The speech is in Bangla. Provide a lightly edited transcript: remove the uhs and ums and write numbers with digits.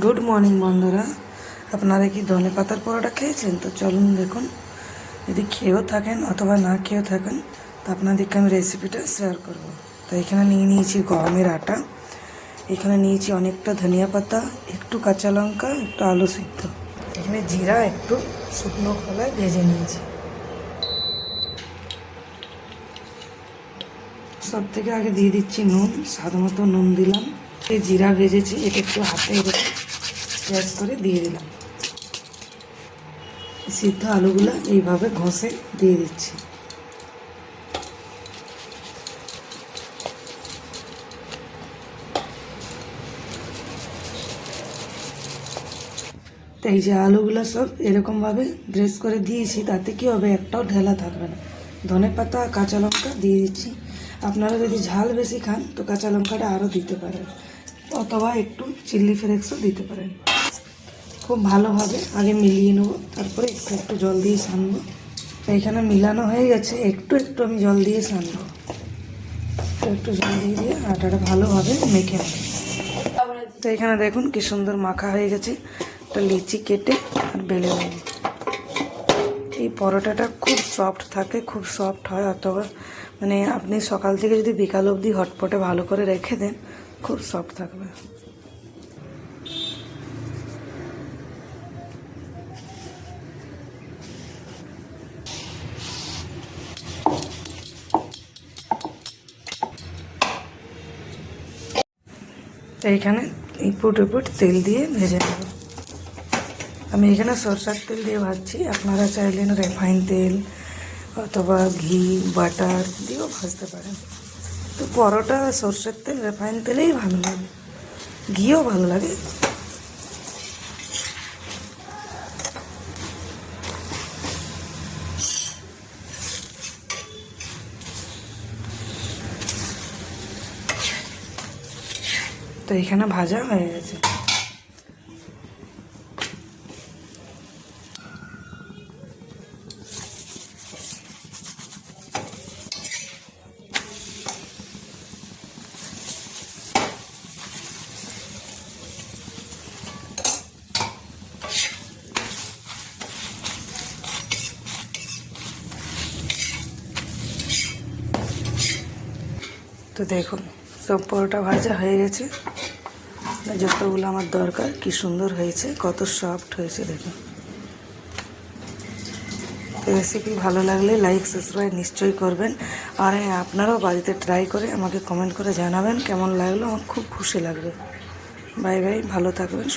গুড মর্নিং বন্ধুরা, আপনারা কি ধনে পাতার পরোটা খেয়েছেন? তো চলুন দেখুন, যদি খেয়েও থাকেন অথবা না খেয়েও থাকেন তো আপনাদেরকে আমি রেসিপিটা শেয়ার করব। তো এখানে নিয়ে নিয়েছি গমের আটা, এখানে নিয়েছি অনেকটা ধনিয়া পাতা, একটু কাঁচা লঙ্কা, একটু আলু সিদ্ধ, এখানে জিরা একটু শুকনো খোলায় ভেজে নিয়েছি। সব থেকে আগে দিয়ে দিচ্ছি নুন, স্বাদ মতো নুন দিলাম। এই জিরা ভেজেছি এটা একটু হাতে পেঁয়াজ করে দিয়ে দিলাম। সিদ্ধ আলুগুলো এইভাবে ঘষে দিয়ে দিচ্ছি। তো এই যে আলুগুলো সব এরকমভাবে গ্রেস করে দিয়েছি, তাতে কি হবে, একটাও ঢেলা থাকবে না। ধনে পাতা কাঁচা লঙ্কা দিয়ে দিচ্ছি। আপনারা যদি ঝাল বেশি খান তো কাঁচা লঙ্কাটা আরও দিতে পারেন, অথবা একটু চিলি ফ্লেক্সও দিতে পারেন। খুব ভালোভাবে আগে মিলিয়ে নেবো, তারপরে একটু একটু জল দিয়ে সানবো। এইখানে মিলানো হয়ে গেছে, একটু একটু আমি জল দিয়ে সানবো। একটু জল দিয়ে আটাটা ভালোভাবে মেখে নেব। তো এখানে দেখুন কি সুন্দর মাখা হয়ে গেছে। একটা লিচি কেটে আর বেলে নেব। এই পরোটাটা খুব সফট থাকে, খুব সফট হয়, অথবা মানে আপনি সকাল থেকে যদি বিকাল অবধি হটপটে ভালো করে রেখে দেন খুব সফট থাকবে। তো এইখানে ইপুট ইপুট তেল দিয়ে ভেজে নেব। আমি এখানে সরষের তেল দিয়ে ভাজছি, আপনারা চাইলেন রিফাইন তেল অথবা ঘি বাটার দিয়েও ভাজতে পারেন। তো পরোটা সরষের তেল রিফাইন তেলেই ভালো লাগে, ঘিও ভালো লাগে। তো এখানে ভাজা হয়ে গেছে। তো দেখুন সব পরোটা ভাজা হয়ে গেছে, যতগুলো আমার দরকার। কি সুন্দর হয়েছে, কত সফট হয়েছে দেখুন। রেসিপি ভালো লাগলে লাইক সাবস্ক্রাইব নিশ্চয়ই করবেন। আর হ্যাঁ, আপনারাও বাড়িতে ট্রাই করে আমাকে কমেন্ট করে জানাবেন কেমন লাগলো, আমার খুব খুশি লাগবে। বাই বাই, ভালো থাকবেন।